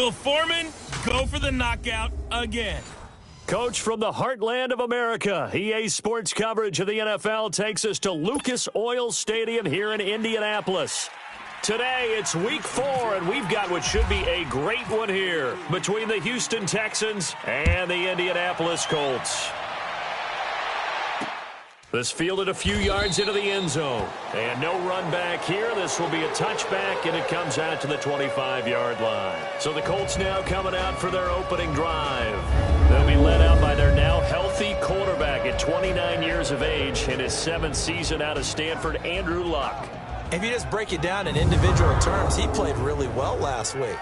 Will Foreman go for the knockout again? Coach from the heartland of America, EA Sports coverage of the NFL takes us to Lucas Oil Stadium here in Indianapolis. Today, it's week 4, and we've got what should be a great one here between the Houston Texans and the Indianapolis Colts. This fielded a few yards into the end zone. And no run back here. This will be a touchback, and it comes out to the 25-yard line. So the Colts now coming out for their opening drive. They'll be led out by their now healthy quarterback at 29 years of age in his 7th season out of Stanford, Andrew Luck. If you just break it down in individual terms, he played really well last week.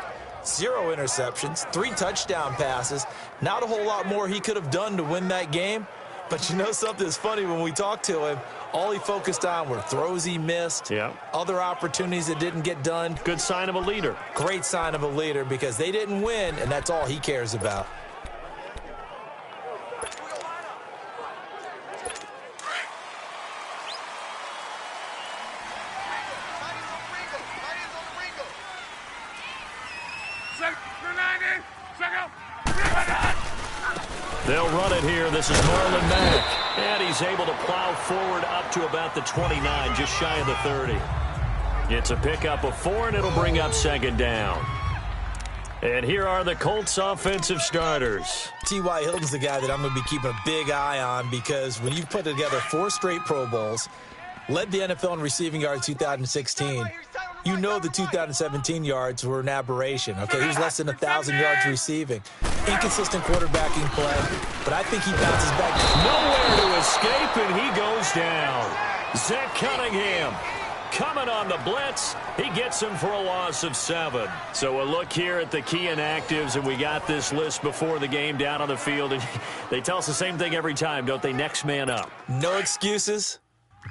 0 interceptions, 3 touchdown passes. Not a whole lot more he could have done to win that game. But you know something's funny, when we talked to him, all he focused on were throws he missed, other opportunities that didn't get done. Good sign of a leader. Great sign of a leader, because they didn't win, and that's all he cares about. They'll run it here. This is Marlon Mack. And he's able to plow forward up to about the 29, just shy of the 30. It's a pickup of 4, and it'll bring up 2nd down. And here are the Colts offensive starters. T.Y. Hilton's the guy that I'm going to be keeping a big eye on, because when you put together 4 straight Pro Bowls, led the NFL in receiving yards 2016, you know the 2017 yards were an aberration. Okay, he was less than 1,000 yards receiving. Inconsistent quarterbacking play, but I think he bounces back. Nowhere to escape, and he goes down. Zach Cunningham coming on the blitz. He gets him for a loss of 7. So a look here at the key inactives, and we got this list before the game down on the field. And they tell us the same thing every time, don't they? Next man up. No excuses.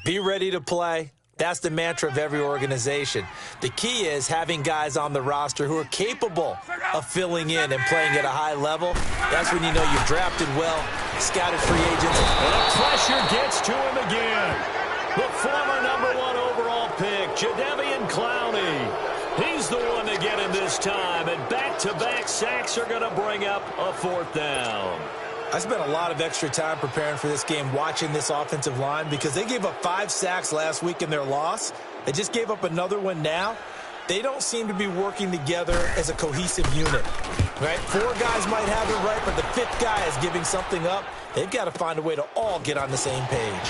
Be ready to play. That's the mantra of every organization. The key is having guys on the roster who are capable of filling in and playing at a high level. That's when you know you've drafted well, scouted free agents. And the pressure gets to him again. The former #1 overall pick, Jadeveon Clowney. He's the one to get him this time, and back-to-back sacks are going to bring up a 4th down. I spent a lot of extra time preparing for this game, watching this offensive line, because they gave up 5 sacks last week in their loss. They just gave up another one now. They don't seem to be working together as a cohesive unit. Right? 4 guys might have it right, but the 5th guy is giving something up. They've got to find a way to all get on the same page.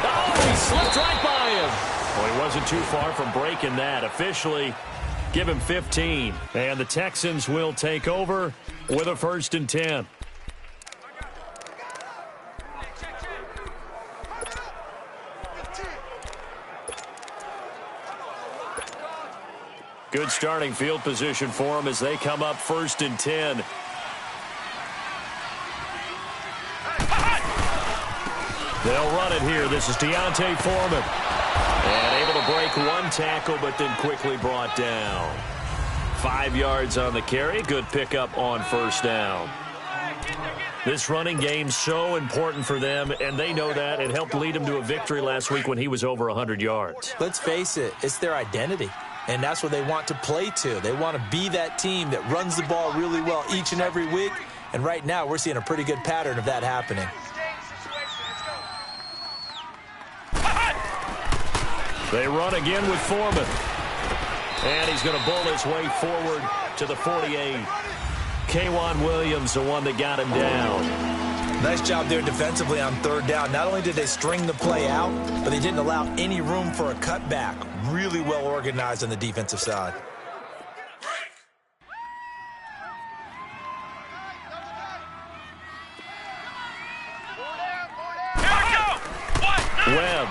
Oh, he slipped right by him. Well, he wasn't too far from breaking that. Officially, give him 15. And the Texans will take over with a 1st and 10. Good starting field position for them as they come up 1st and 10. They'll run it here. This is Deontay Foreman. And able to break 1 tackle, but then quickly brought down. 5 yards on the carry. Good pickup on 1st down. This running game's so important for them, and they know that. It helped lead them to a victory last week when he was over 100 yards. Let's face it, it's their identity. And that's what they want to play to. They want to be that team that runs the ball really well each and every week. And right now, we're seeing a pretty good pattern of that happening. They run again with Foreman. And he's going to bull his way forward to the 48. K'Wan Williams, the one that got him down. Nice job there defensively on 3rd down. Not only did they string the play out, but they didn't allow any room for a cutback. Really well organized on the defensive side. Webb.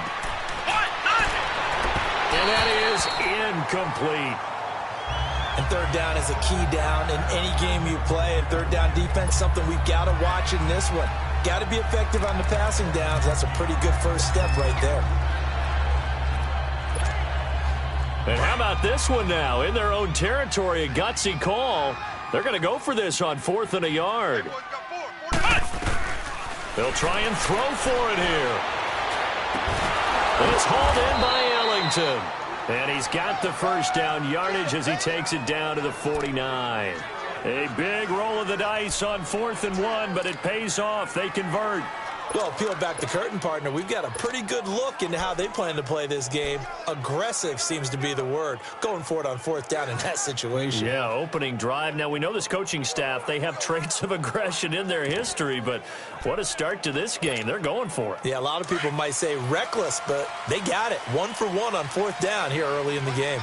And that is incomplete. And 3rd down is a key down in any game you play. And 3rd down defense, something we've got to watch in this one. Got to be effective on the passing downs. That's a pretty good first step right there. And how about this one now? In their own territory, a gutsy call. They're going to go for this on 4th and a yard. They'll try and throw for it here. And it's hauled in by Ellington. And he's got the first down yardage as he takes it down to the 49. A big roll of the dice on 4th and 1, but it pays off. They convert. Well, peel back the curtain, partner. We've got a pretty good look into how they plan to play this game. Aggressive seems to be the word. Going for it on 4th down in that situation. Yeah, opening drive. Now, we know this coaching staff, they have traits of aggression in their history, but what a start to this game. They're going for it. Yeah, a lot of people might say reckless, but they got it. 1 for 1 on 4th down here early in the game.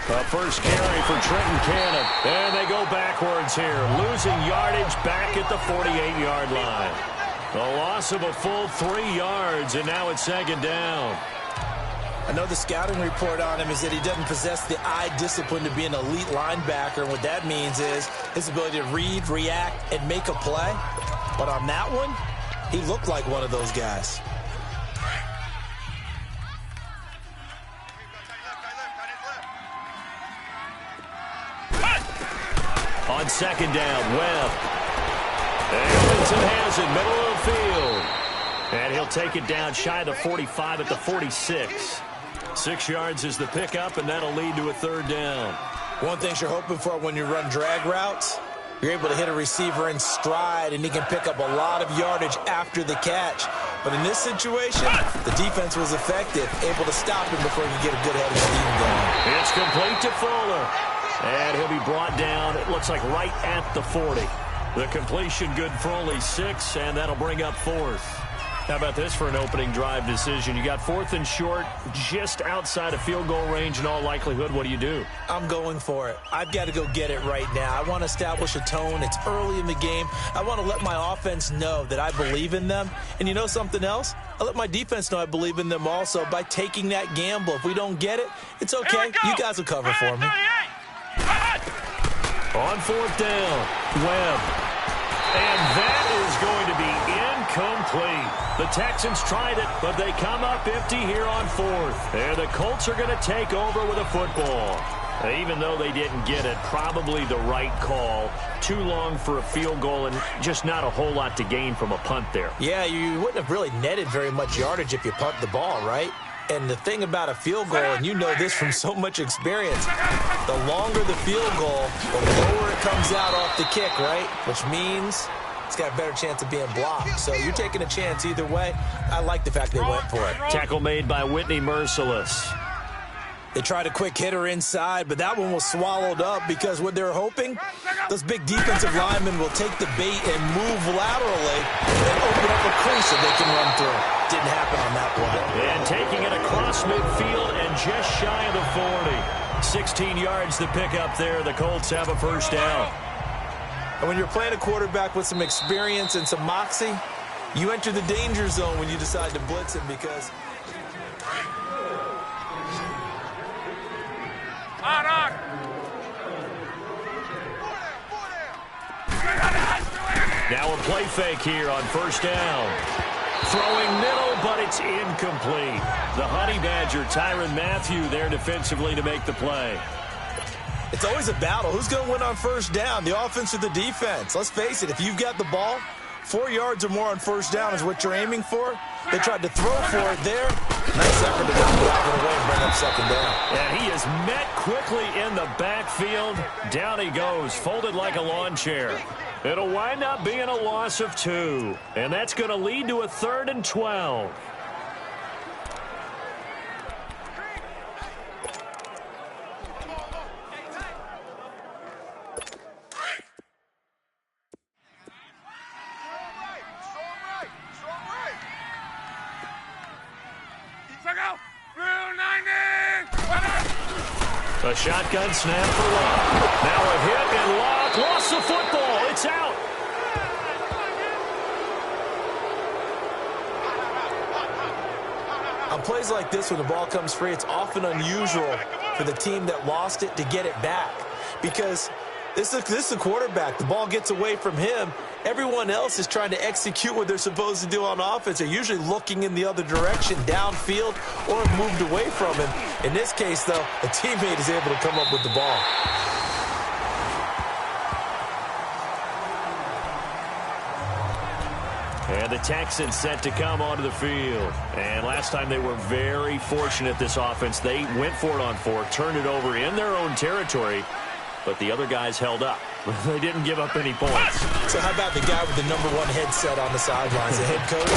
The first carry for Trenton Cannon. And they go backwards here, losing yardage back at the 48-yard line. The loss of a full 3 yards, and now it's 2nd down. I know the scouting report on him is that he doesn't possess the eye discipline to be an elite linebacker. And what that means is his ability to read, react, and make a play. But on that one, he looked like one of those guys. On 2nd down, Webb. Ellington has it, middle of the field. And he'll take it down shy of the 45 at the 46. 6 yards is the pickup, and that'll lead to a 3rd down. One thing you're hoping for when you run drag routes, you're able to hit a receiver in stride, and he can pick up a lot of yardage after the catch. But in this situation, the defense was effective, able to stop him before he could get a good head of steam going. It's complete to Fuller. And he'll be brought down, it looks like right at the 40. The completion good for only 6, and that'll bring up 4th. How about this for an opening drive decision? You got 4th and short, just outside of field goal range in all likelihood. What do? I'm going for it. I've got to go get it right now. I want to establish a tone. It's early in the game. I want to let my offense know that I believe in them. And you know something else? I let my defense know I believe in them also by taking that gamble. If we don't get it, it's okay. You guys will cover for me. On 4th down, Webb. And that is going to be incomplete. The Texans tried it, but they come up empty here on 4th. And the Colts are going to take over with a football. Even though they didn't get it, probably the right call. Too long for a field goal and just not a whole lot to gain from a punt there. Yeah, you wouldn't have really netted very much yardage if you punt the ball, right? And the thing about a field goal, and you know this from so much experience, the longer the field goal, the lower it comes out off the kick, right? Which means it's got a better chance of being blocked. So you're taking a chance either way. I like the fact they went for it. Tackle made by Whitney Merciless. They tried a quick hitter inside, but that one was swallowed up because what they're hoping, those big defensive linemen will take the bait and move laterally and open up a crease that they can run through. Didn't happen on that play. And taking it across midfield and just shy of the 40. 16 yards to pick up there. The Colts have a 1st down. And when you're playing a quarterback with some experience and some moxie, you enter the danger zone when you decide to blitz him because... Now a play fake here on 1st down. Throwing middle, but it's incomplete. The Honey Badger, Tyrann Mathieu, there defensively to make the play. It's always a battle. Who's going to win on 1st down, the offense or the defense? Let's face it, if you've got the ball, 4 yards or more on 1st down is what you're aiming for. They tried to throw for it there. Nice effort to knock it out of the way and bring up 2nd down. And he is met quickly in the backfield. Down he goes, folded like a lawn chair. It'll wind up being a loss of 2. And that's going to lead to a 3rd and 12. A shotgun snap for Locke. Now a hit, and Locke lost the football. It's out. On plays like this, when the ball comes free, it's often unusual for the team that lost it to get it back. Because this is a quarterback. The ball gets away from him. Everyone else is trying to execute what they're supposed to do on offense. They're usually looking in the other direction, downfield, or have moved away from him. In this case, though, a teammate is able to come up with the ball. And the Texans set to come onto the field. And last time they were very fortunate, this offense. They went for it on 4, turned it over in their own territory, but the other guys held up. They didn't give up any points. So how about the guy with the #1 headset on the sidelines, the head coach?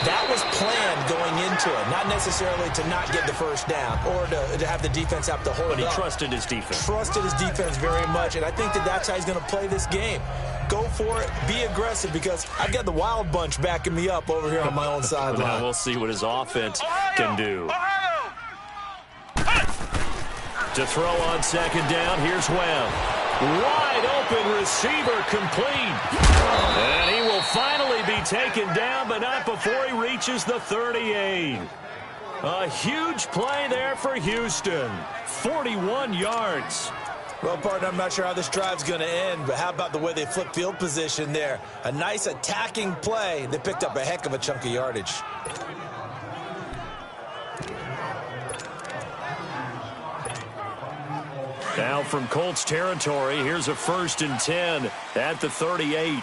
That was planned going into it, not necessarily to not get the first down or to have the defense have to hold it up. But he trusted his defense. Trusted his defense very much, and I think that's how he's going to play this game. Go for it. Be aggressive, because I've got the wild bunch backing me up over here on my own sideline. Now we'll see what his offense can do. To throw on second down, here's Webb. Wide open receiver complete. And he will finally be taken down, but not before he reaches the 38. A huge play there for Houston. 41 yards. Well, partner, I'm not sure how this drive's going to end, but how about the way they flip field position there? A nice attacking play. They picked up a heck of a chunk of yardage. Now from Colts territory, here's a 1st and 10 at the 38.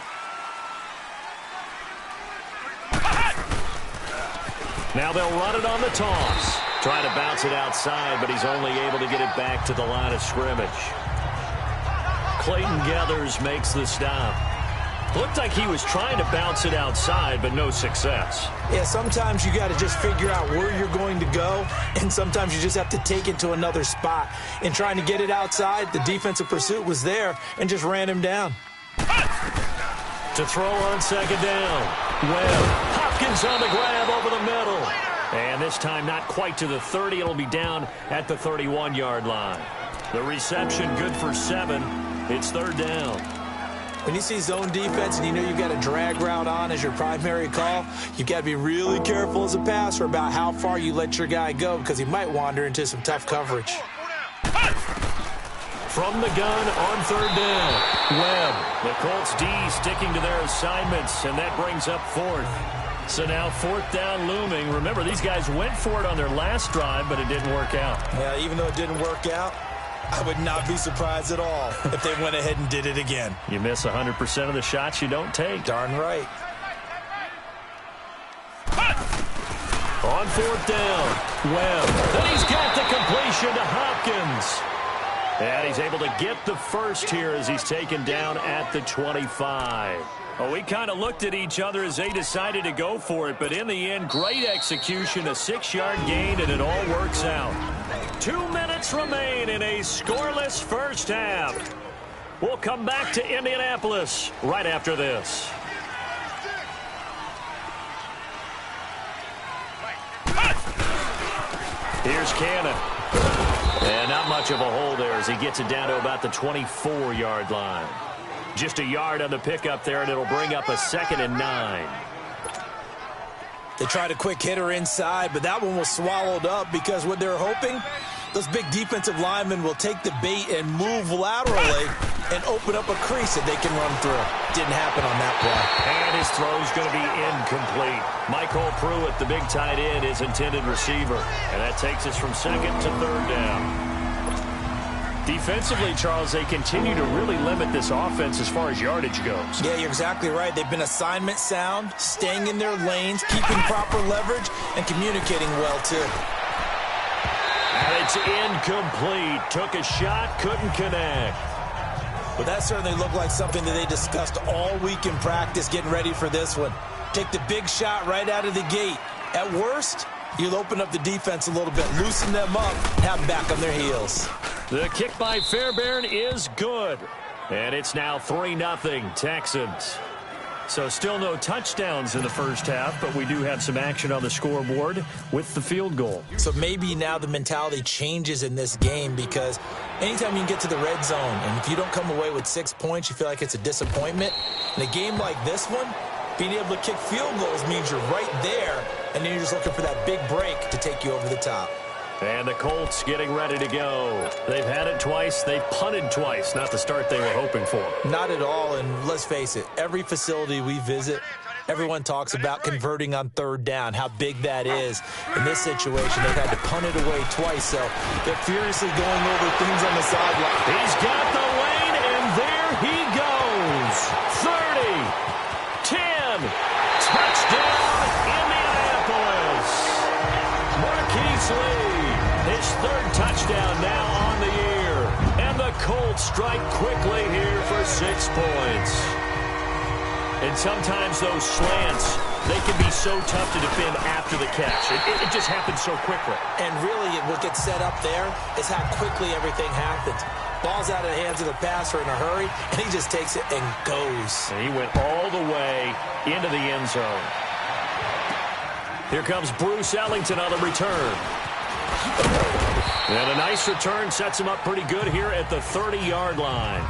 Now they'll run it on the toss. Trying to bounce it outside, but he's only able to get it back to the line of scrimmage. Clayton Geathers makes the stop. Looked like he was trying to bounce it outside, but no success. Yeah, sometimes you got to just figure out where you're going to go, and sometimes you just have to take it to another spot. In trying to get it outside, the defensive pursuit was there and just ran him down. To throw on second down. Webb. Hopkins on the grab over the middle. And this time not quite to the 30. It'll be down at the 31-yard line. The reception good for 7. It's 3rd down. When you see zone defense and you know you've got a drag route on as your primary call, you've got to be really careful as a passer about how far you let your guy go, because he might wander into some tough coverage. From the gun on 3rd down. Webb. The Colts D sticking to their assignments, and that brings up 4th. So now 4th down looming. Remember, these guys went for it on their last drive, but it didn't work out. Yeah, even though it didn't work out, I would not be surprised at all if they went ahead and did it again. You miss 100% of the shots you don't take. Darn right. On 4th down, Webb. Then he's got the completion to Hopkins. And he's able to get the first here as he's taken down at the 25. Well, we kind of looked at each other as they decided to go for it, but in the end, great execution, a 6-yard gain, and it all works out. 2 minutes remain in a scoreless first half. We'll come back to Indianapolis right after this. Here's Cannon. And not much of a hole there as he gets it down to about the 24-yard line. Just a yard on the pickup there, and it'll bring up a 2nd and 9. They tried a quick hitter inside, but that one was swallowed up because what they're hoping, those big defensive linemen will take the bait and move laterally and open up a crease that they can run through. Didn't happen on that play. And his throw's going to be incomplete. Michael Pruitt, the big tight end, is intended receiver. And that takes us from 2nd to 3rd down. Defensively, Charles, they continue to really limit this offense as far as yardage goes. Yeah, you're exactly right. They've been assignment sound, staying in their lanes, keeping proper leverage, and communicating well, too. And it's incomplete. Took a shot, couldn't connect. But that certainly looked like something that they discussed all week in practice, getting ready for this one. Take the big shot right out of the gate. At worst, you'll open up the defense a little bit, loosen them up, have them back on their heels. The kick by Fairbairn is good. And it's now 3-0 Texans. So still no touchdowns in the first half, but we do have some action on the scoreboard with the field goal. So maybe now the mentality changes in this game, because anytime you can get to the red zone, and if you don't come away with 6 points, you feel like it's a disappointment. In a game like this one, being able to kick field goals means you're right there, and then you're just looking for that big break to take you over the top. And the Colts getting ready to go. They've had it twice. They've punted twice. Not the start they were hoping for. Not at all, and let's face it, every facility we visit, everyone talks about converting on 3rd down, how big that is. In this situation, they've had to punt it away twice, so they're furiously going over things on the sideline. He's got the lane, and there he goes. 30, 10, Colts lead. His third touchdown now on the year. And the Colts strike quickly here for 6 points. And sometimes those slants, they can be so tough to defend after the catch. It just happens so quickly. And really, what gets set up there is how quickly everything happens. Ball's out of the hands of the passer in a hurry, and he just takes it and goes. And he went all the way into the end zone. Here comes Bruce Ellington on the return. And a nice return sets him up pretty good here at the 30-yard line.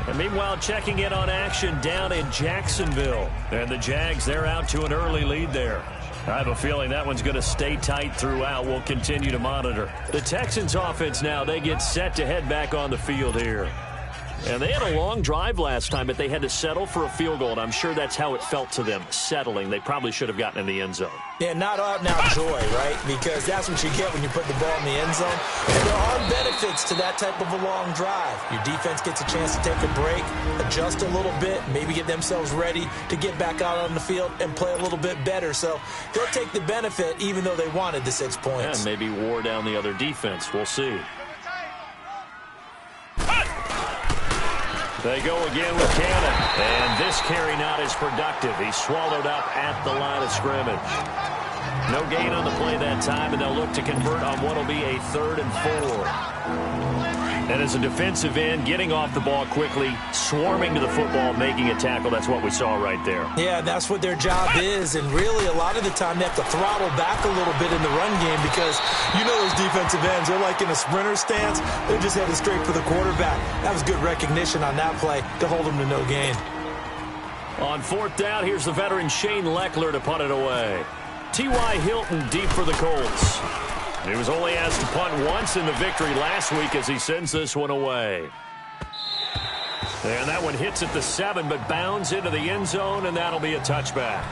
And meanwhile, checking in on action down in Jacksonville. And the Jags, they're out to an early lead there. I have a feeling that one's going to stay tight throughout. We'll continue to monitor. The Texans offense now, they get set to head back on the field here. And they had a long drive last time, but they had to settle for a field goal, and I'm sure that's how it felt to them, settling. They probably should have gotten in the end zone. Yeah, not out-and-out joy, right? Because that's what you get when you put the ball in the end zone. And there are benefits to that type of a long drive. Your defense gets a chance to take a break, adjust a little bit, maybe get themselves ready to get back out on the field and play a little bit better. So they'll take the benefit even though they wanted the 6 points. And maybe wore down the other defense. We'll see. They go again with Cannon. And this carry not as productive. He's swallowed up at the line of scrimmage. No gain on the play that time, and they'll look to convert on what will be a 3rd and 4. And as a defensive end, getting off the ball quickly, swarming to the football, making a tackle, that's what we saw right there. Yeah, that's what their job is. And really, a lot of the time, they have to throttle back a little bit in the run game because you know those defensive ends, they're like in a sprinter stance. They're just headed straight for the quarterback. That was good recognition on that play to hold them to no gain. On 4th down, here's the veteran Shane Leckler to punt it away. T.Y. Hilton deep for the Colts. He was only asked to punt once in the victory last week as he sends this one away. And that one hits at the 7, but bounds into the end zone, and that'll be a touchback.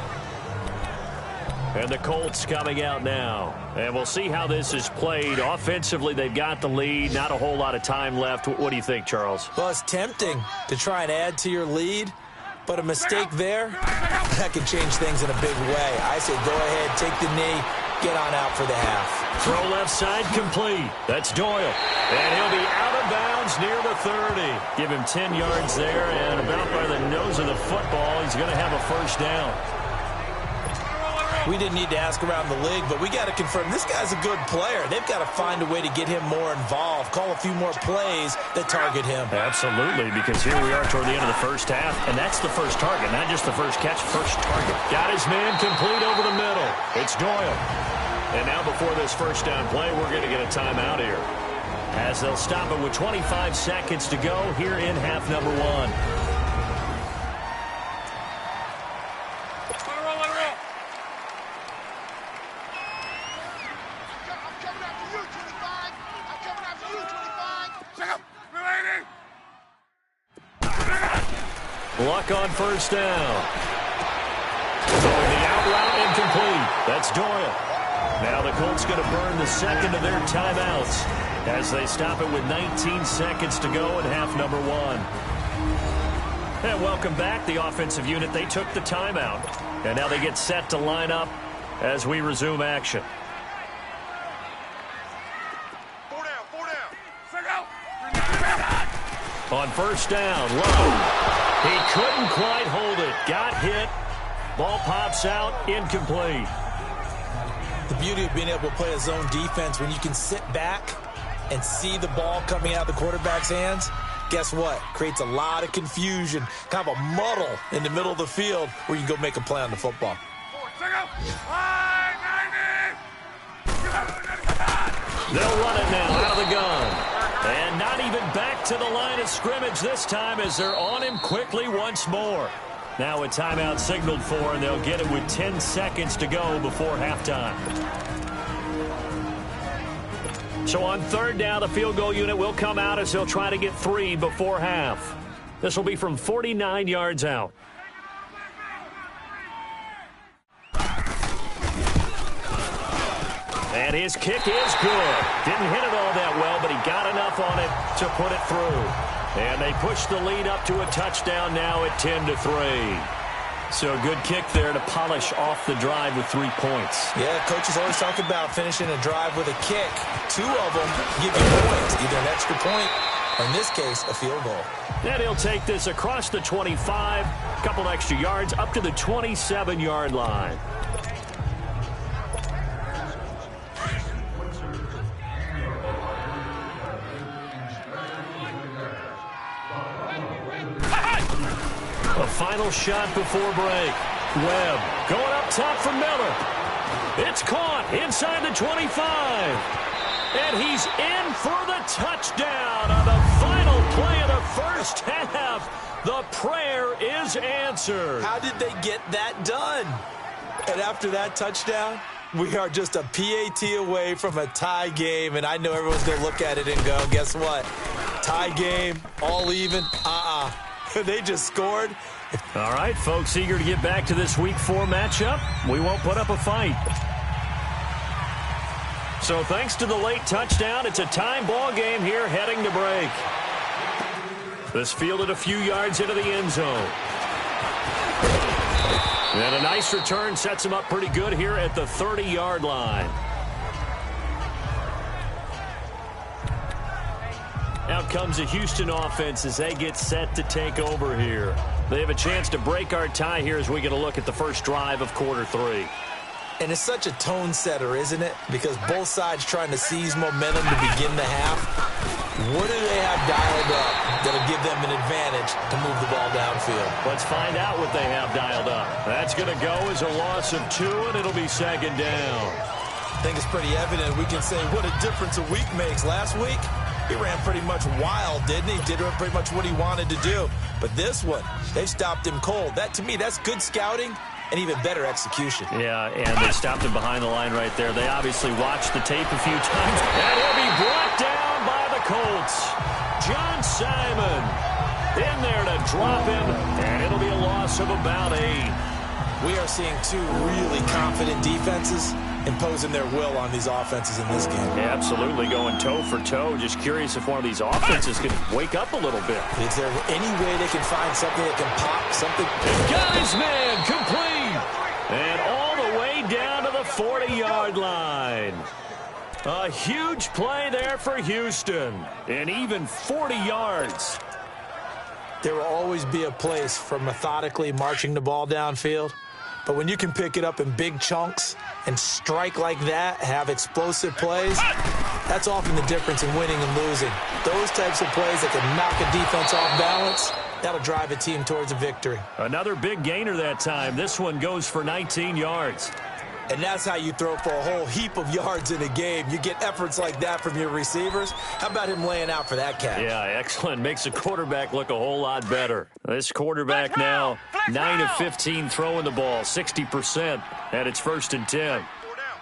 And the Colts coming out now. And we'll see how this is played. Offensively, they've got the lead. Not a whole lot of time left. What do you think, Charles? Well, it's tempting to try and add to your lead. But a mistake there, that could change things in a big way. I say go ahead, take the knee, get on out for the half. Throw left side complete. That's Doyle. And he'll be out of bounds near the 30. Give him 10 yards there, and about by the nose of the football, he's going to have a first down. We didn't need to ask around the league, but we got to confirm this guy's a good player. They've got to find a way to get him more involved, call a few more plays that target him. Absolutely, because here we are toward the end of the first half, and that's the first target, not just the first catch, first target. Got his man complete over the middle. It's Doyle. And now before this first down play, we're going to get a timeout here, as they'll stop it with 25 seconds to go here in half number 1. Luck on first down. Throwing the out route incomplete. That's Doyle. Now the Colts going to burn the second of their timeouts as they stop it with 19 seconds to go in half number 1. And welcome back, the offensive unit. They took the timeout, and now they get set to line up as we resume action. 4 down, 4 down. On first down, low. He couldn't quite hold it. Got hit. Ball pops out. Incomplete. The beauty of being able to play a zone defense when you can sit back and see the ball coming out of the quarterback's hands, guess what? Creates a lot of confusion, kind of a muddle in the middle of the field where you can go make a play on the football. They'll run it now out of the gun. And not even back to the line of scrimmage this time as they're on him quickly once more. Now a timeout signaled for, and they'll get it with 10 seconds to go before halftime. So on 3rd down, the field goal unit will come out as they'll try to get 3 before half. This will be from 49 yards out. And his kick is good. Didn't hit it all that well, but he got enough on it to put it through. And they push the lead up to a touchdown now at 10-3. So a good kick there to polish off the drive with 3 points. Yeah, coaches always talk about finishing a drive with a kick. 2 of them give you points, either an extra point or, in this case, a field goal. And he'll take this across the 25, a couple extra yards, up to the 27-yard line. A final shot before break. Webb going up top for Miller. It's caught inside the 25. And he's in for the touchdown on the final play of the first half. The prayer is answered. How did they get that done? And after that touchdown, we are just a PAT away from a tie game. And I know everyone's going to look at it and go, guess what? Tie game, all even, They just scored. All right, folks, eager to get back to this Week 4 matchup. We won't put up a fight. So thanks to the late touchdown, it's a time ball game here heading to break. This fielded a few yards into the end zone. And a nice return sets him up pretty good here at the 30-yard line. Out comes the Houston offense as they get set to take over here. They have a chance to break our tie here as we get a look at the first drive of quarter 3. And it's such a tone setter, isn't it? Because both sides trying to seize momentum to begin the half. What do they have dialed up that'll give them an advantage to move the ball downfield? Let's find out what they have dialed up. That's going to go as a loss of 2, and it'll be second down. I think it's pretty evident. We can say what a difference a week makes. Last week, he ran pretty much wild, didn't he? Did pretty much what he wanted to do. But this one, they stopped him cold. That, to me, that's good scouting and even better execution. Yeah, and they stopped him behind the line right there. They obviously watched the tape a few times. And he'll be brought down by the Colts. John Simon in there to drop him, and it'll be a loss of about 8. We are seeing 2 really confident defenses imposing their will on these offenses in this game. Yeah, absolutely, going toe for toe. Just curious if one of these offenses can wake up a little bit. Is there any way they can find something that can pop, something? Got his man, complete. And all the way down to the 40-yard line. A huge play there for Houston. And even 40 yards. There will always be a place for methodically marching the ball downfield. But when you can pick it up in big chunks and strike like that, have explosive plays, that's often the difference in winning and losing. Those types of plays that can knock a defense off balance, that'll drive a team towards a victory. Another big gainer that time. This one goes for 19 yards. And that's how you throw for a whole heap of yards in a game. You get efforts like that from your receivers. How about him laying out for that catch? Yeah, excellent. Makes the quarterback look a whole lot better. This quarterback now, 9 of 15 throwing the ball, 60%, and it's 1st and 10. 4 down.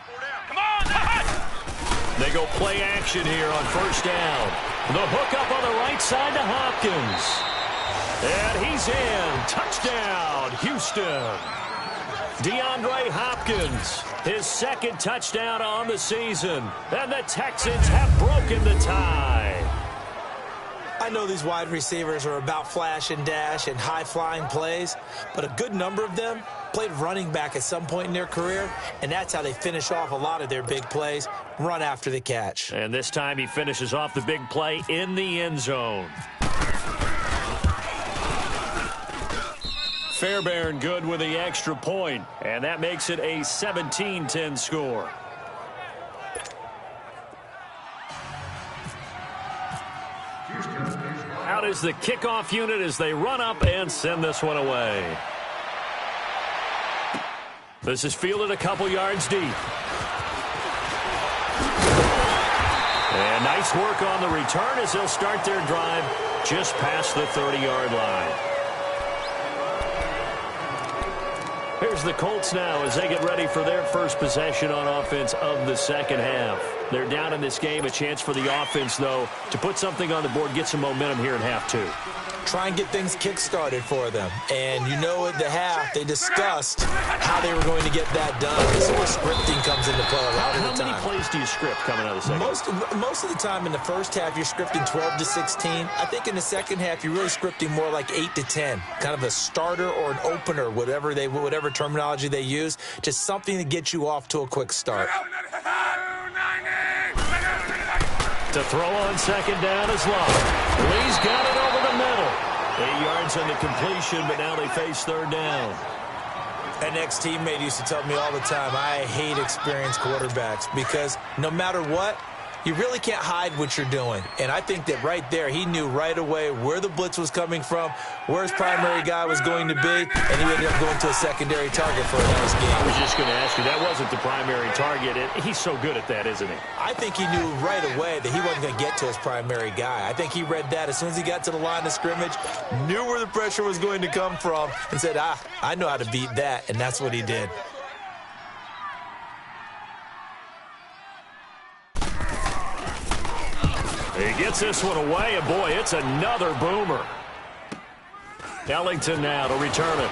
Come on! They go play action here on 1st down. The hook up on the right side to Hopkins. And he's in. Touchdown, Houston. DeAndre Hopkins, his 2nd touchdown on the season. And the Texans have broken the tie. I know these wide receivers are about flash and dash and high-flying plays, but a good number of them played running back at some point in their career, and that's how they finish off a lot of their big plays, run after the catch. And this time he finishes off the big play in the end zone. Fairbairn good with the extra point, and that makes it a 17-10 score. Out is the kickoff unit as they run up and send this one away. This is fielded a couple yards deep. And nice work on the return as they'll start their drive just past the 30-yard line. Here's the Colts now as they get ready for their first possession on offense of the second half. They're down in this game. A chance for the offense, though, to put something on the board, get some momentum here in half 2. try and get things kick-started for them. And you know at the half, they discussed how they were going to get that done. This is where scripting comes into play a lot of the time. How many plays do you script coming out of the second? Most of the time in the first half, you're scripting 12 to 16. I think in the second half, you're really scripting more like 8 to 10. Kind of a starter or an opener, whatever terminology they use. Just something to get you off to a quick start. To throw on second down is Love. Lee's got it over the middle. 8 yards on the completion, but now they face third down. An ex-teammate used to tell me all the time, I hate experienced quarterbacks because no matter what, you really can't hide what you're doing. And I think that right there, he knew right away where the blitz was coming from, where his primary guy was going to be, and he ended up going to a secondary target for a nice game. I was just going to ask you, that wasn't the primary target. He's so good at that, isn't he? I think he knew right away that he wasn't going to get to his primary guy. I think he read that as soon as he got to the line of scrimmage, knew where the pressure was going to come from, and said, I know how to beat that, and that's what he did. He gets this one away, and boy, it's another boomer. Ellington now to return it.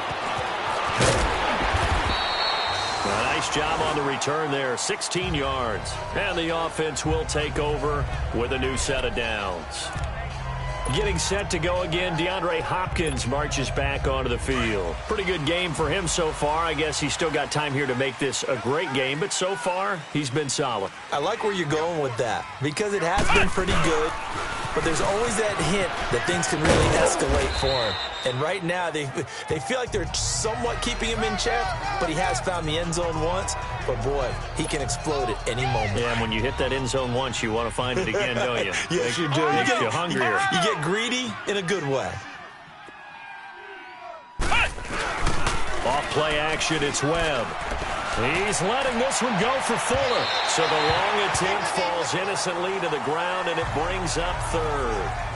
A nice job on the return there, 16 yards. And the offense will take over with a new set of downs. Getting set to go again, DeAndre Hopkins marches back onto the field. Pretty good game for him so far. I guess he's still got time here to make this a great game, but so far, he's been solid. I like where you're going with that because it has been pretty good, but there's always that hint that things can really escalate for him. And right now, they feel like they're somewhat keeping him in check, but he has found the end zone once. But, boy, he can explode at any moment. Yeah, and when you hit that end zone once, you want to find it again, don't you? Yes, you do. Makes you hungrier. You get greedy in a good way. Off play action, it's Webb. He's letting this one go for Fuller. So the long attempt falls innocently to the ground, and it brings up third.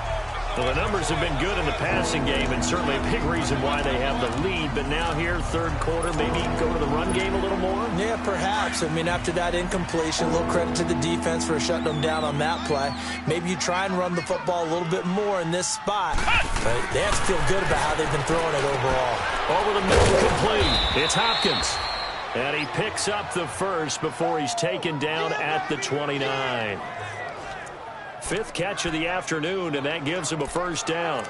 Well, the numbers have been good in the passing game, and certainly a big reason why they have the lead. But now here, third quarter, maybe go to the run game a little more? Yeah, perhaps. I mean, after that incompletion, a little credit to the defense for shutting them down on that play. Maybe you try and run the football a little bit more in this spot. But they have to feel good about how they've been throwing it overall. Over the middle, complete. It's Hopkins. And he picks up the first before he's taken down at the 29. Fifth catch of the afternoon, and that gives him a first down.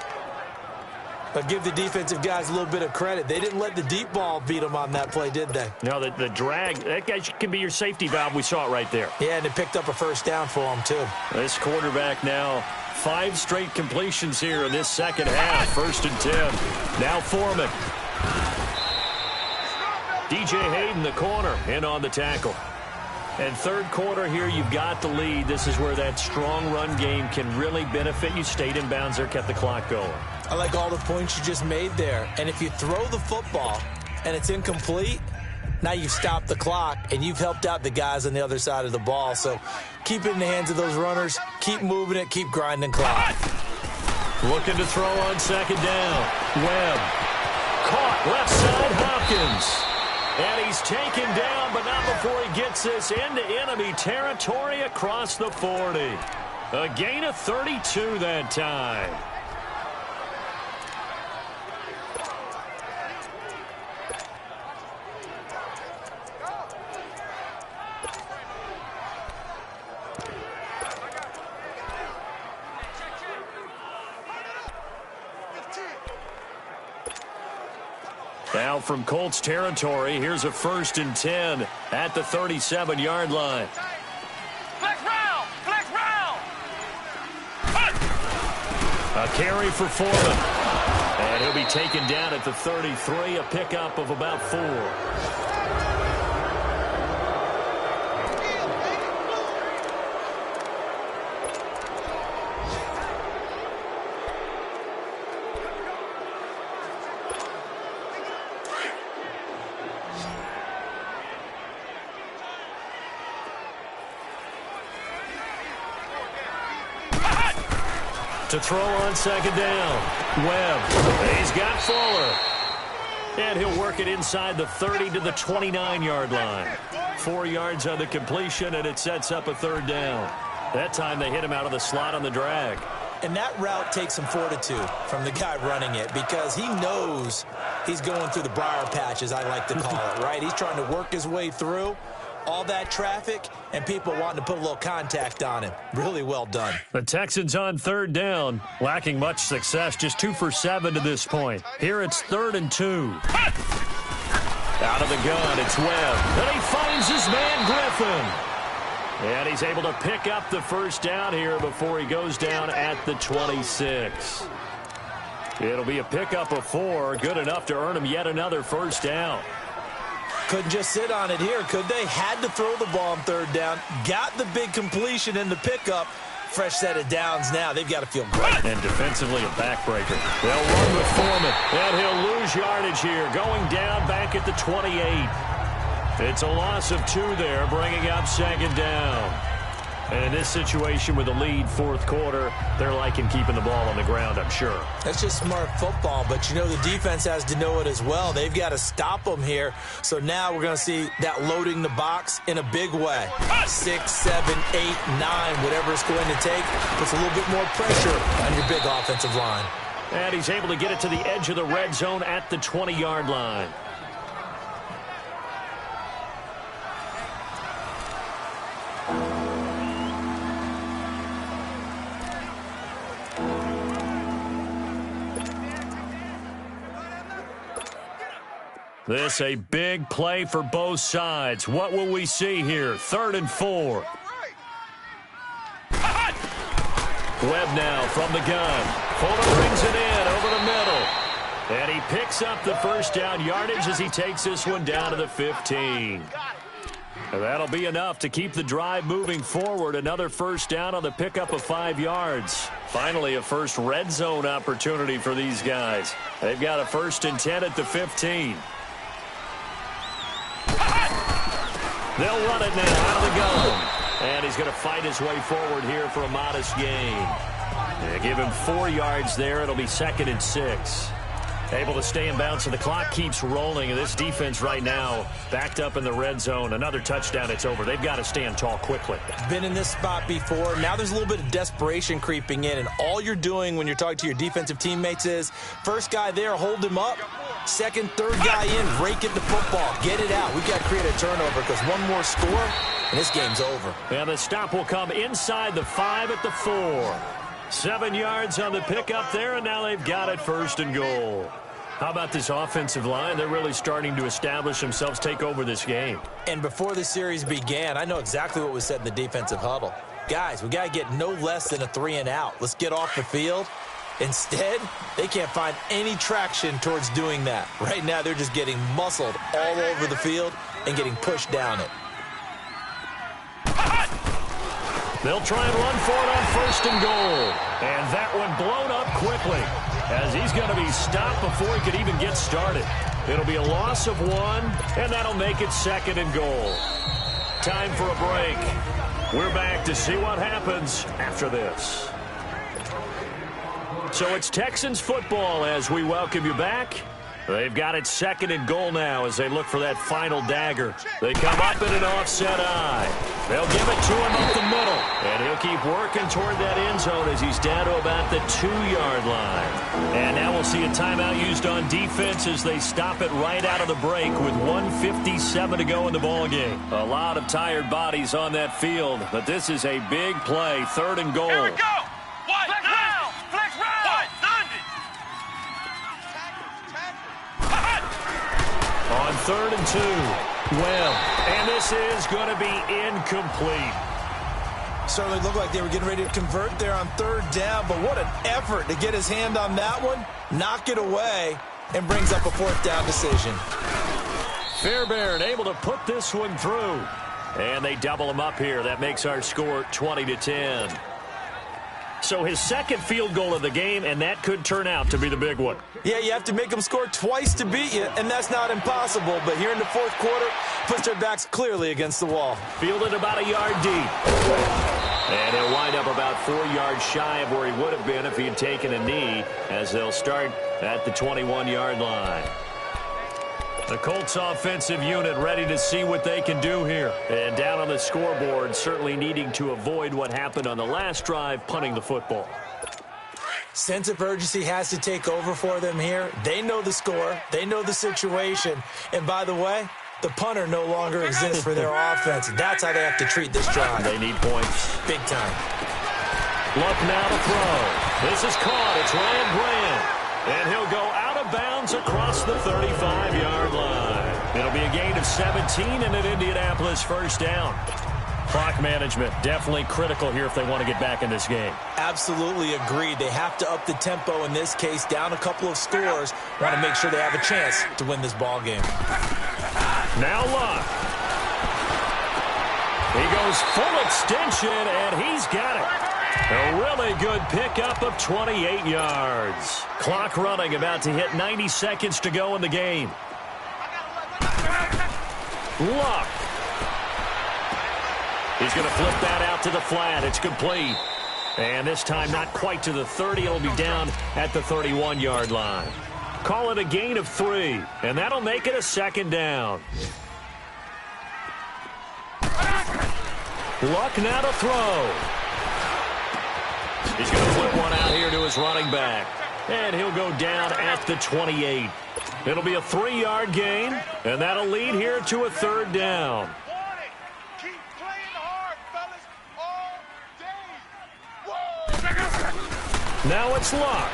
But give the defensive guys a little bit of credit. They didn't let the deep ball beat them on that play, did they? No, the drag, that guy can be your safety valve. We saw it right there. Yeah, and it picked up a first down for him, too. This quarterback now, 5 straight completions here in this second half. 1st and 10. Now Foreman. DJ Hayden, the corner, in on the tackle. And third quarter here, you've got the lead. This is where that strong run game can really benefit you. Stayed in bounds there, kept the clock going. I like all the points you just made there. And if you throw the football and it's incomplete, now you've stopped the clock and you've helped out the guys on the other side of the ball. So keep it in the hands of those runners. Keep moving it. Keep grinding clock. Looking to throw on second down. Webb. Caught left side, Hopkins. And he's taken down, but not before he gets this into enemy territory across the 40. A gain of 32 that time. Now from Colts territory, here's a 1st and 10 at the 37-yard line. Flex round! Flex round! A carry for Foreman. And he'll be taken down at the 33, a pickup of about 4. To throw on second down. Webb. He's got Fuller. And he'll work it inside the 30 to the 29-yard line. 4 yards on the completion, and it sets up a third down. That time they hit him out of the slot on the drag. And that route takes some fortitude from the guy running it because he knows he's going through the briar patch, as I like to call it, right? He's trying to work his way through all that traffic and people wanting to put a little contact on him. Really well done. The Texans on third down, lacking much success, just 2 for 7 to this point. Here it's 3rd and 2. Out of the gun, it's Webb. And he finds his man Griffin. And he's able to pick up the first down here before he goes down at the 26. It'll be a pickup of 4, good enough to earn him yet another first down. Couldn't just sit on it here, could they? Had to throw the ball on 3rd down. Got the big completion in the pickup. Fresh set of downs now. They've got to feel great. And defensively, a backbreaker. They'll run with Foreman. And he'll lose yardage here. Going down back at the 28. It's a loss of 2 there, bringing up 2nd down. And in this situation with a lead 4th quarter, they're liking keeping the ball on the ground, I'm sure. That's just smart football, but you know the defense has to know it as well. They've got to stop them here. So now we're going to see that loading the box in a big way. 6, 7, 8, 9, whatever it's going to take, puts a little bit more pressure on your big offensive line. And he's able to get it to the edge of the red zone at the 20-yard line. This a big play for both sides. What will we see here? 3rd and 4. Webb now from the gun. Fuller brings it in over the middle. And he picks up the first down yardage as he takes this one down to the 15. And that'll be enough to keep the drive moving forward. Another first down on the pickup of 5 yards. Finally, a first red zone opportunity for these guys. They've got a 1st and 10 at the 15. They'll run it now out of the gun. And he's going to fight his way forward here for a modest gain. They give him 4 yards there. It'll be 2nd and 6. Able to stay in bounds, and the clock keeps rolling. And this defense right now backed up in the red zone. Another touchdown, it's over. They've got to stand tall quickly. Been in this spot before. Now there's a little bit of desperation creeping in, and all you're doing when you're talking to your defensive teammates is first guy there, hold him up. 2nd, 3rd guy in, rake it the football. Get it out. We've got to create a turnover because one more score, and this game's over. And the stop will come inside the 5 at the 4. 7 yards on the pickup there, and now they've got it 1st and goal. How about this offensive line? They're really starting to establish themselves, take over this game. And before the series began, I know exactly what was said in the defensive huddle. Guys, we got to get no less than a 3 and out. Let's get off the field. Instead, they can't find any traction towards doing that. Right now, they're just getting muscled all over the field and getting pushed down it. They'll try and run for it on 1st and goal. And that one blown up quickly as he's going to be stopped before he could even get started. It'll be a loss of 1, and that'll make it 2nd and goal. Time for a break. We're back to see what happens after this. So it's Texans football as we welcome you back. They've got it 2nd and goal now as they look for that final dagger. They come up in an offset eye. They'll give it to him up the middle. And he'll keep working toward that end zone as he's down to about the 2-yard line. And now we'll see a timeout used on defense as they stop it right out of the break with 1:57 to go in the ballgame. A lot of tired bodies on that field, but this is a big play. 3rd and goal. Here we go. What? Flex round. Flex round. What? On 3rd and 2, Webb. And this is going to be incomplete. Certainly looked like they were getting ready to convert there on 3rd down, but what an effort to get his hand on that one, knock it away, and brings up a 4th down decision. Fairbairn able to put this one through. And they double him up here. That makes our score 20-10. So his 2nd field goal of the game, and that could turn out to be the big one. Yeah, you have to make them score twice to beat you, and that's not impossible. But here in the 4th quarter, puts their backs clearly against the wall. Fielded about a yard deep. And he'll wind up about 4 yards shy of where he would have been if he had taken a knee, as they'll start at the 21-yard line. The Colts offensive unit ready to see what they can do here. And down on the scoreboard, certainly needing to avoid what happened on the last drive, punting the football. Sense of urgency has to take over for them here. They know the score. They know the situation. And by the way, the punter no longer exists for their offense. That's how they have to treat this drive. They need points. Big time. Look now to throw. This is caught. It's Ryan Brand. And he'll go out of bounds across the 35-yard line. It'll be a gain of 17 and an Indianapolis first down. Clock management, definitely critical here if they want to get back in this game. Absolutely agreed. They have to up the tempo in this case, down a couple of scores. Want to make sure they have a chance to win this ball game. Now Luck. He goes full extension, and he's got it. A really good pickup of 28 yards. Clock running, about to hit 90 seconds to go in the game. Luck. He's going to flip that out to the flat. It's complete. And this time not quite to the 30. It'll be down at the 31-yard line. Call it a gain of 3, and that'll make it a second down. Luck now to throw. He's going to flip one out here to his running back. And he'll go down at the 28. It'll be a 3-yard gain, and that'll lead here to a third down. Now it's Luck.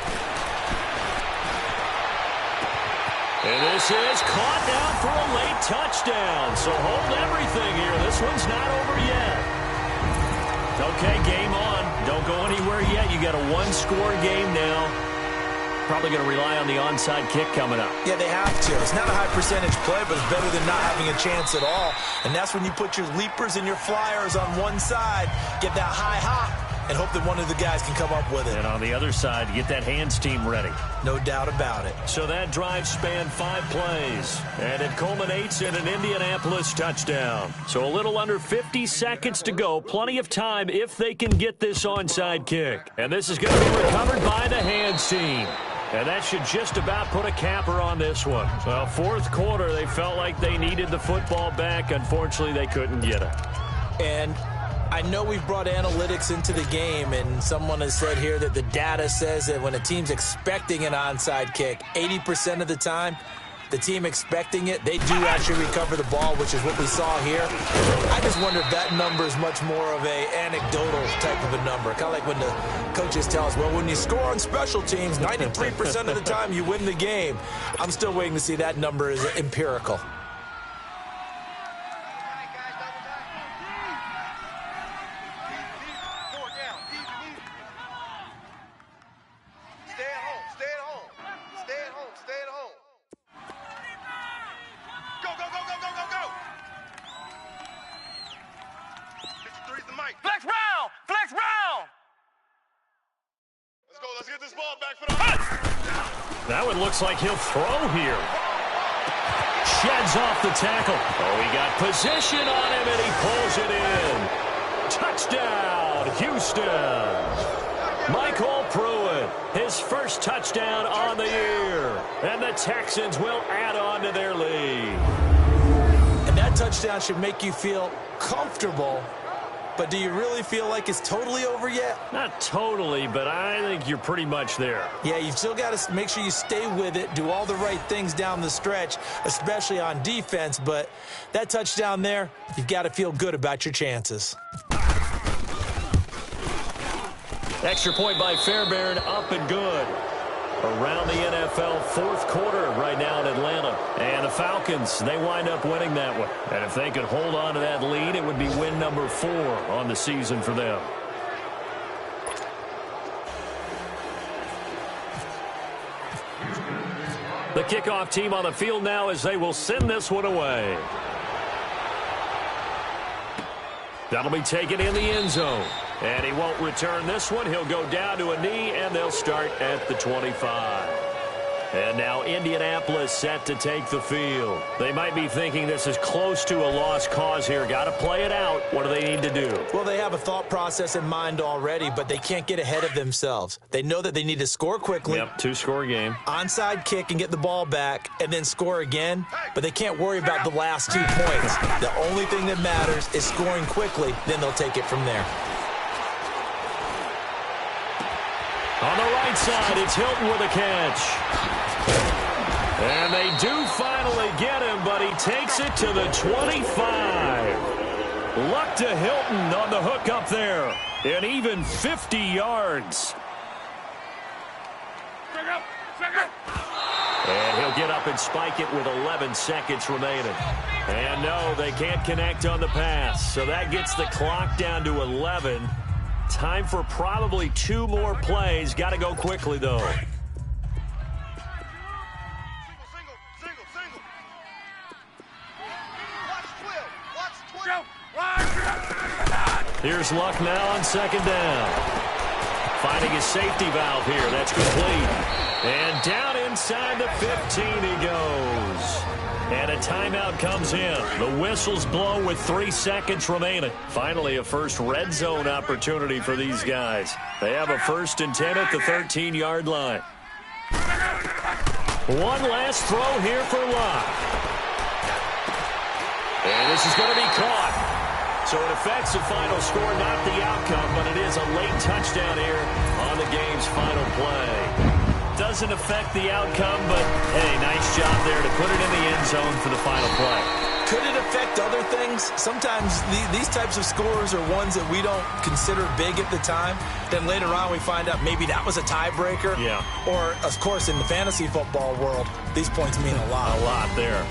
And this is caught down for a late touchdown. So hold everything here. This one's not over yet. Okay, game on. Don't go anywhere yet. You got a one-score game now. Probably going to rely on the onside kick coming up. Yeah, they have to. It's not a high-percentage play, but it's better than not having a chance at all. And that's when you put your leapers and your flyers on one side, get that high hop, and hope that one of the guys can come up with it. And on the other side, get that hands team ready. No doubt about it. So that drive spanned 5 plays, and it culminates in an Indianapolis touchdown. So a little under 50 seconds to go. Plenty of time if they can get this onside kick. And this is going to be recovered by the hands team. And that should just about put a capper on this one. Well, fourth quarter, they felt like they needed the football back. Unfortunately, they couldn't get it. And I know we've brought analytics into the game, and someone has said here that the data says that when a team's expecting an onside kick, 80% of the time, the team expecting it, they do actually recover the ball, which is what we saw here. I just wonder if that number is much more of a anecdotal type of a number. Kind of like when the coaches tell us, well, when you score on special teams, 93% of the time you win the game. I'm still waiting to see that number is empirical. Now it looks like he'll throw here. Sheds off the tackle. Oh, he got position on him, and he pulls it in. Touchdown, Houston. Michael Pruitt, his first touchdown on the year. And the Texans will add on to their lead. And that touchdown should make you feel comfortable. But do you really feel like it's totally over yet? Not totally, but I think you're pretty much there. Yeah, you've still got to make sure you stay with it, do all the right things down the stretch, especially on defense. But that touchdown there, you've got to feel good about your chances. Extra point by Fairbairn, up and good. Around the NFL fourth quarter right now in Atlanta. And the Falcons, they wind up winning that one. And if they could hold on to that lead, it would be win number 4 on the season for them. The kickoff team on the field now as they will send this one away. That'll be taken in the end zone. And he won't return this one. He'll go down to a knee, and they'll start at the 25. And now Indianapolis set to take the field. They might be thinking this is close to a lost cause here. Got to play it out. What do they need to do? Well, they have a thought process in mind already, but they can't get ahead of themselves. They know that they need to score quickly. Yep, 2-score game. Onside kick and get the ball back, and then score again. But they can't worry about the last 2 points. The only thing that matters is scoring quickly. Then they'll take it from there. On the right side, it's Hilton with a catch. And they do finally get him, but he takes it to the 25. Luck to Hilton on the hook up there. And even 50 yards. And he'll get up and spike it with 11 seconds remaining. And no, they can't connect on the pass. So that gets the clock down to 11. Time for probably 2 more plays. Got to go quickly, though. Here's Luck now on second down. Finding his safety valve here. That's complete. And down inside the 15 he goes. And a timeout comes in. The whistle's blown with 3 seconds remaining. Finally, a first red zone opportunity for these guys. They have a 1st and 10 at the 13-yard line. One last throw here for Luck. And this is going to be caught. So it affects the final score, not the outcome, but it is a late touchdown here on the game's final play. Doesn't affect the outcome, but, hey, nice job there to put it in the end zone for the final play. Could it affect other things? Sometimes these types of scores are ones that we don't consider big at the time. Then later on we find out maybe that was a tiebreaker. Yeah. Or, of course, in the fantasy football world, these points mean a lot. A lot there.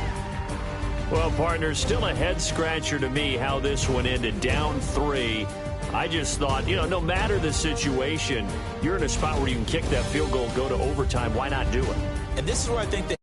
Well, partners, still a head-scratcher to me how this one ended, down 3. I just thought, no matter the situation, you're in a spot where you can kick that field goal, go to overtime. Why not do it? And this is where I think that